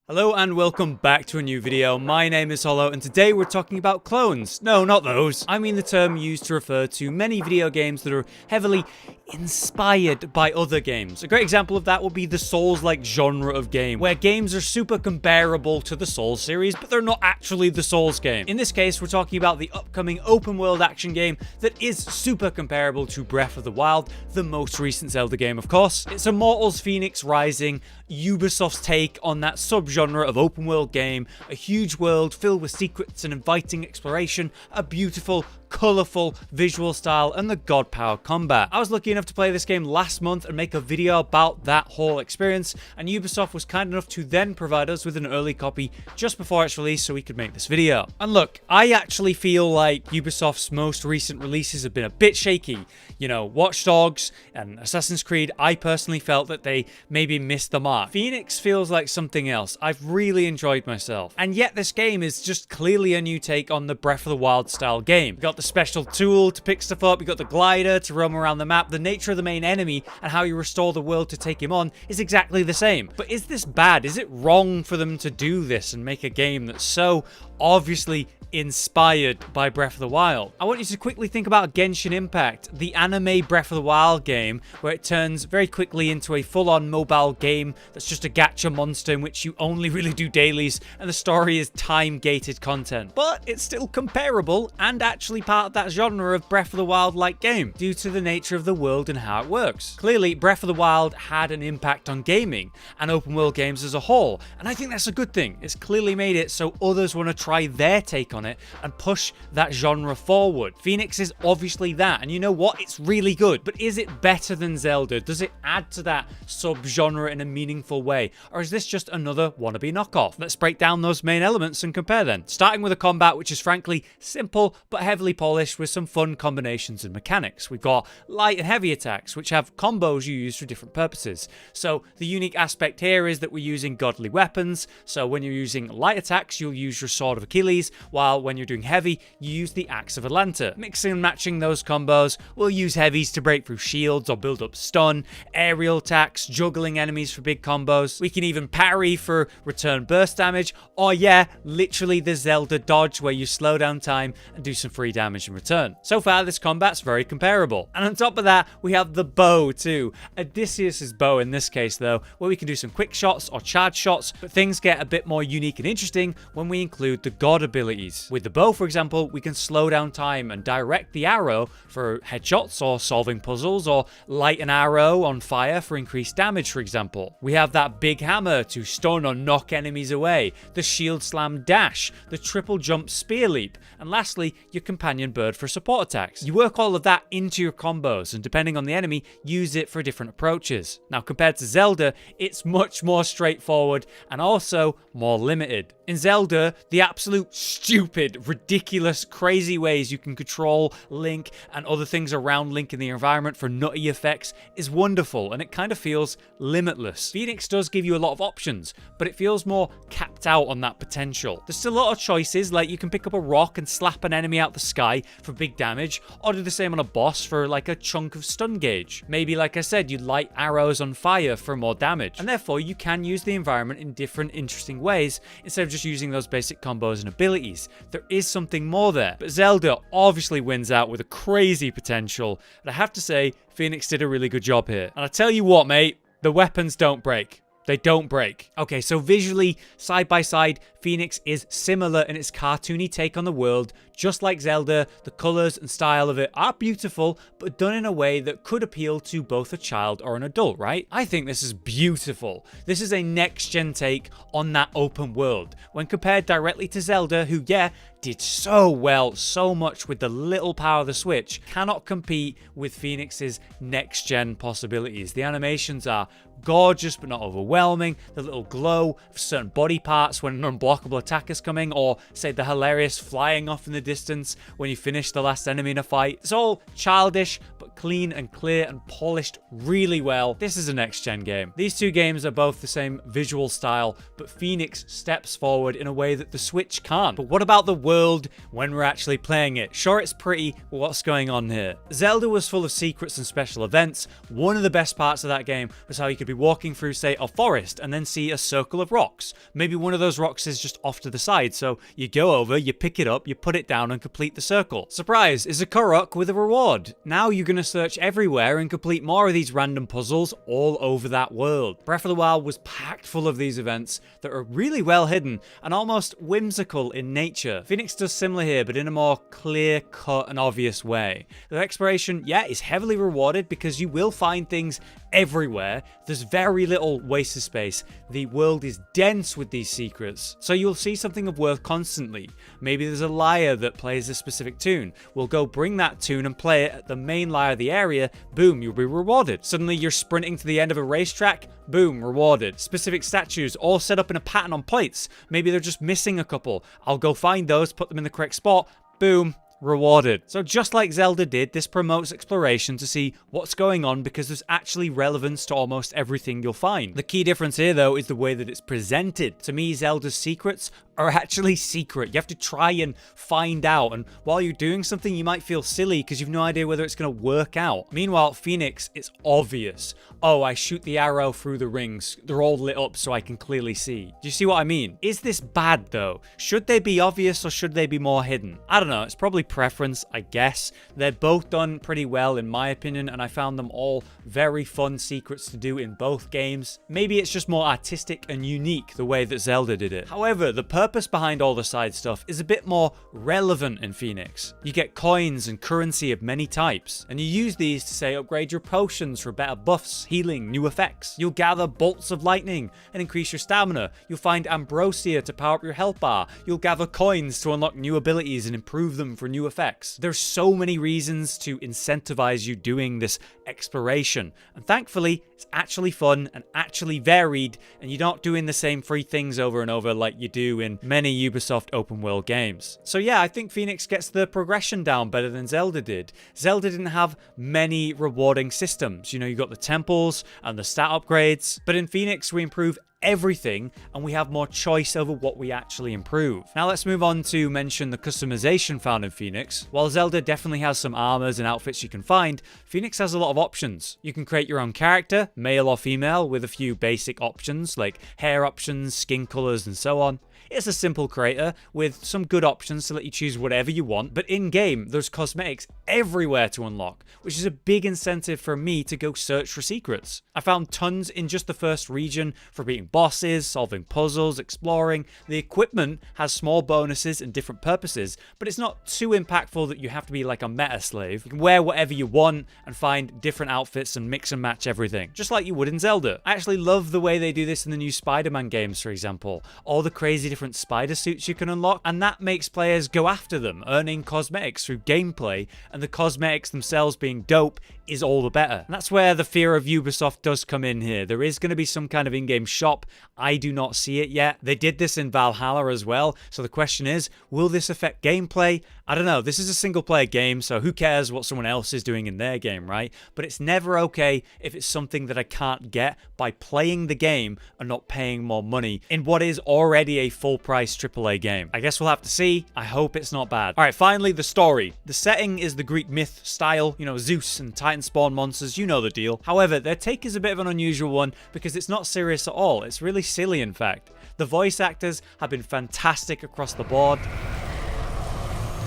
Hello and welcome back to a new video. My name is Hollow and today we're talking about clones. No, not those. I mean the term used to refer to many video games that are heavily inspired by other games. A great example of that would be the Souls-like genre of game, where games are super comparable to the Souls series, but they're not actually the Souls game. In this case, we're talking about the upcoming open-world action game that is super comparable to Breath of the Wild, the most recent Zelda game, of course. It's Immortals Fenyx Rising, Ubisoft's take on that subgenre of open-world game, a huge world filled with secrets and inviting exploration, a beautiful, colourful visual style, and the god power combat. I was lucky enough to play this game last month and make a video about that whole experience, and Ubisoft was kind enough to then provide us with an early copy just before its release so we could make this video. And look, I actually feel like Ubisoft's most recent releases have been a bit shaky. You know, Watch Dogs and Assassin's Creed, I personally felt that they maybe missed the mark. Fenyx feels like something else. I've really enjoyed myself. And yet this game is just clearly a new take on the Breath of the Wild style game. We've got the special tool to pick stuff up, you got the glider to roam around the map. The nature of the main enemy and how you restore the world to take him on is exactly the same. But is this bad? Is it wrong for them to do this and make a game that's so obviously inspired by Breath of the Wild? I want you to quickly think about Genshin Impact, the anime Breath of the Wild game, where it turns very quickly into a full-on mobile game that's just a gacha monster in which you only really do dailies and the story is time-gated content. But it's still comparable and actually part of that genre of Breath of the Wild-like game due to the nature of the world and how it works. Clearly, Breath of the Wild had an impact on gaming and open-world games as a whole, and I think that's a good thing. It's clearly made it so others want to try their take on it and push that genre forward. Fenyx is obviously that, and you know what? It's really good. But is it better than Zelda? Does it add to that subgenre in a meaningful way? Or is this just another wannabe knockoff? Let's break down those main elements and compare them. Starting with a combat which is frankly simple but heavily polished with some fun combinations and mechanics. We've got light and heavy attacks which have combos you use for different purposes. So the unique aspect here is that we're using godly weapons. So when you're using light attacks, you'll use your Sword of Achilles, while when you're doing heavy, you use the Axe of Atlanta. Mixing and matching those combos, we'll use heavies to break through shields or build up stun, aerial attacks, juggling enemies for big combos. We can even parry for return burst damage, or yeah, literally the Zelda dodge where you slow down time and do some free damage in return. So far, this combat's very comparable. And on top of that, we have the bow too. Odysseus's bow in this case though, where we can do some quick shots or charge shots, but things get a bit more unique and interesting when we include the god abilities. With the bow, for example, we can slow down time and direct the arrow for headshots or solving puzzles, or light an arrow on fire for increased damage, for example. We have that big hammer to stun or knock enemies away, the shield slam dash, the triple jump spear leap, and lastly, your companion bird for support attacks. You work all of that into your combos, and depending on the enemy, use it for different approaches. Now, compared to Zelda, it's much more straightforward and also more limited. In Zelda, the absolute stupid, ridiculous, crazy ways you can control Link and other things around Link in the environment for nutty effects is wonderful, and it kind of feels limitless. Fenyx does give you a lot of options, but it feels more capped out on that potential. There's still a lot of choices, like you can pick up a rock and slap an enemy out the sky for big damage, or do the same on a boss for like a chunk of stun gauge. Maybe, like I said, you light arrows on fire for more damage, and therefore you can use the environment in different interesting ways instead of just using those basic combos and abilities. There is something more there, but Zelda obviously wins out with a crazy potential, and I have to say, Fenyx did a really good job here. And I tell you what, mate, the weapons don't break. They don't break. Okay, so visually, side by side, Fenyx is similar in its cartoony take on the world. Just like Zelda, the colors and style of it are beautiful, but done in a way that could appeal to both a child or an adult, right? I think this is beautiful. This is a next-gen take on that open world. When compared directly to Zelda, who, yeah, did so well, so much with the little power of the Switch, cannot compete with Fenyx's next-gen possibilities. The animations are gorgeous but not overwhelming. The little glow of certain body parts when an unblockable attack is coming, or say the hilarious flying off in the distance when you finish the last enemy in a fight. It's all childish but clean and clear and polished really well. This is a next-gen game. These two games are both the same visual style, but Fenyx steps forward in a way that the Switch can't. But what about the world when we're actually playing it? Sure, it's pretty, but what's going on here? Zelda was full of secrets and special events. One of the best parts of that game was how you could be walking through, say, a forest and then see a circle of rocks. Maybe one of those rocks is just off to the side, so you go over, you pick it up, you put it down and complete the circle. Surprise, is a Korok with a reward. Now you're going to search everywhere and complete more of these random puzzles all over that world. Breath of the Wild was packed full of these events that are really well hidden and almost whimsical in nature. Fenyx does similar here, but in a more clear-cut and obvious way. The exploration, yeah, is heavily rewarded because you will find things everywhere. There's very little wasted space. The world is dense with these secrets, so you'll see something of worth constantly. Maybe there's a lyre that plays a specific tune. We'll go bring that tune and play it at the main lyre of the area. Boom, you'll be rewarded. Suddenly you're sprinting to the end of a racetrack. Boom, rewarded. Specific statues all set up in a pattern on plates. Maybe they're just missing a couple. I'll go find those, put them in the correct spot. Boom, rewarded. So just like Zelda did, this promotes exploration to see what's going on because there's actually relevance to almost everything you'll find. The key difference here though is the way that it's presented. To me, Zelda's secrets are actually secret. You have to try and find out, and while you're doing something you might feel silly because you've no idea whether it's going to work out. Meanwhile, Fenyx, it's obvious. Oh, I shoot the arrow through the rings. They're all lit up so I can clearly see. Do you see what I mean? Is this bad though? Should they be obvious or should they be more hidden? I don't know. It's probably preference, I guess. They're both done pretty well in my opinion, and I found them all very fun secrets to do in both games. Maybe it's just more artistic and unique the way that Zelda did it. However, the purpose behind all the side stuff is a bit more relevant in Fenyx. You get coins and currency of many types, and you use these to say upgrade your potions for better buffs, healing, new effects. You'll gather bolts of lightning and increase your stamina. You'll find ambrosia to power up your health bar. You'll gather coins to unlock new abilities and improve them for new effects. There's so many reasons to incentivize you doing this exploration, and thankfully it's actually fun and actually varied, and you're not doing the same three things over and over like you do in many Ubisoft open world games. So yeah, I think Fenyx gets the progression down better than Zelda did. Zelda didn't have many rewarding systems. You know, you got the temples and the stat upgrades, but in Fenyx we improve everything and we have more choice over what we actually improve. Now let's move on to mention the customization found in Fenyx. While Zelda definitely has some armors and outfits you can find, Fenyx has a lot of options. You can create your own character, male or female, with a few basic options like hair options, skin colors, and so on. It's a simple creator with some good options to let you choose whatever you want, but in-game there's cosmetics everywhere to unlock, which is a big incentive for me to go search for secrets. I found tons in just the first region for beating bosses, solving puzzles, exploring. The equipment has small bonuses and different purposes, but it's not too impactful that you have to be like a meta slave. You can wear whatever you want and find different outfits and mix and match everything, just like you would in Zelda. I actually love the way they do this in the new Spider-Man games, for example. All the crazy different spider suits you can unlock, and that makes players go after them, earning cosmetics through gameplay, and the cosmetics themselves being dope is all the better. And that's where the fear of Ubisoft does come in here. There is going to be some kind of in-game shop. I do not see it yet. They did this in Valhalla as well, so the question is, will this affect gameplay? I don't know. This is a single-player game, so who cares what someone else is doing in their game, right? But it's never okay if it's something that I can't get by playing the game and not paying more money in what is already a full-price AAA game. I guess we'll have to see. I hope it's not bad. All right, finally, the story. The setting is the Greek myth style, you know, Zeus and Titan spawn monsters, you know the deal. However, their take is a bit of an unusual one because it's not serious at all. It's really silly, in fact. The voice actors have been fantastic across the board.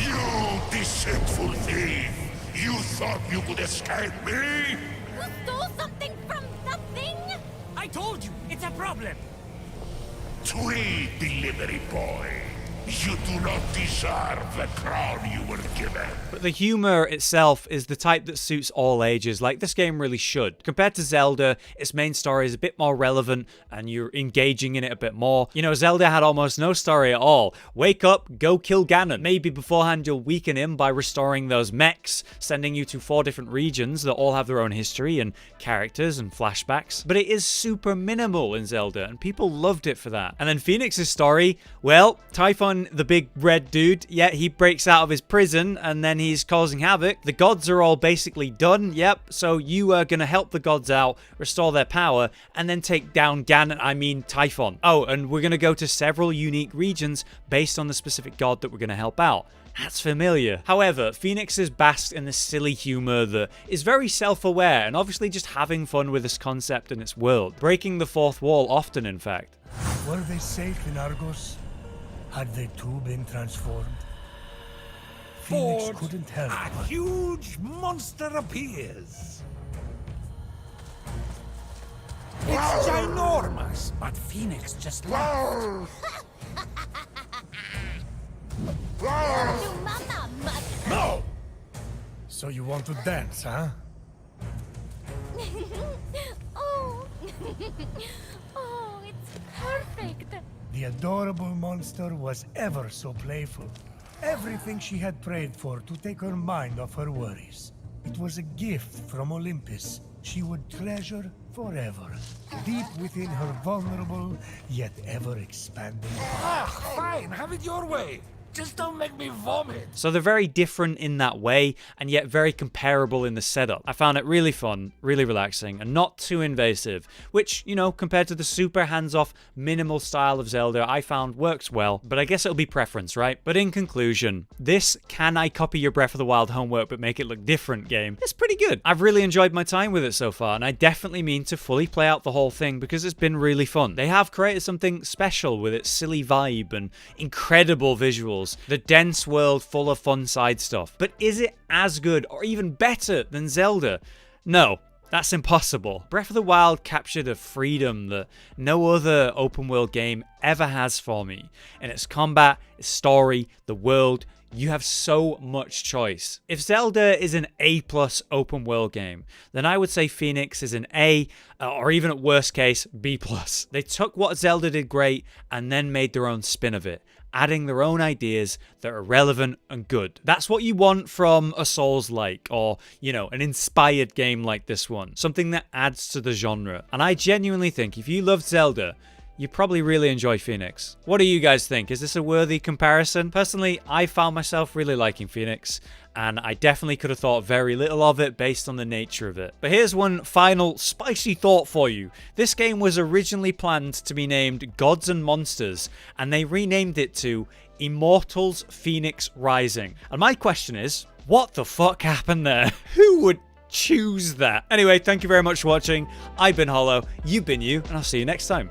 You deceitful thief! You thought you could escape me? You stole something from the thing? I told you, it's a problem. Tweed delivery boy! You do not deserve the crown you were given. But the humor itself is the type that suits all ages, like this game really should. Compared to Zelda, its main story is a bit more relevant and you're engaging in it a bit more. You know, Zelda had almost no story at all. Wake up, go kill Ganon. Maybe beforehand you'll weaken him by restoring those mechs, sending you to 4 different regions that all have their own history and characters and flashbacks. But it is super minimal in Zelda and people loved it for that. And then Fenyx's story, well, Typhon on the big red dude. Yeah, he breaks out of his prison and then he's causing havoc. The gods are all basically done. Yep, so you are going to help the gods out, restore their power, and then take down Typhon. Oh, and we're going to go to several unique regions based on the specific god that we're going to help out. That's familiar. However, Fenyx is basked in this silly humor that is very self-aware and obviously just having fun with this concept and its world, breaking the fourth wall often, in fact. Were they safe in Argos? Had they too been transformed? Fenyx couldn't help A but... huge monster appears. It's ginormous, but Fenyx just laughed. No! So you want to dance, huh? Oh. Oh, it's perfect. The adorable monster was ever so playful. Everything she had prayed for to take her mind off her worries. It was a gift from Olympus she would treasure forever, deep within her vulnerable yet ever-expanding heart. Fine, have it your way. Just don't make me vomit. So they're very different in that way, and yet very comparable in the setup. I found it really fun, really relaxing, and not too invasive, which, you know, compared to the super hands-off, minimal style of Zelda, I found works well, but I guess it'll be preference, right? But in conclusion, this Can I Copy Your Breath of the Wild homework but make it look different game is pretty good. I've really enjoyed my time with it so far, and I definitely mean to fully play out the whole thing because it's been really fun. They have created something special with its silly vibe and incredible visuals. The dense world full of fun side stuff. But is it as good or even better than Zelda? No, that's impossible. Breath of the Wild captured a freedom that no other open world game ever has for me. In its combat, its story, the world, you have so much choice. If Zelda is an A+ open world game, then I would say Fenyx is an A, or even at worst case, B+. They took what Zelda did great and then made their own spin of it, adding their own ideas that are relevant and good. That's what you want from a Souls-like, or, you know, an inspired game like this one. Something that adds to the genre. And I genuinely think if you loved Zelda, you probably really enjoy Fenyx. What do you guys think? Is this a worthy comparison? Personally, I found myself really liking Fenyx, and I definitely could have thought very little of it based on the nature of it. But here's one final spicy thought for you. This game was originally planned to be named Gods and Monsters, and they renamed it to Immortals Fenyx Rising. And my question is, what the fuck happened there? Who would choose that? Anyway, thank you very much for watching. I've been Hollow, you've been you, and I'll see you next time.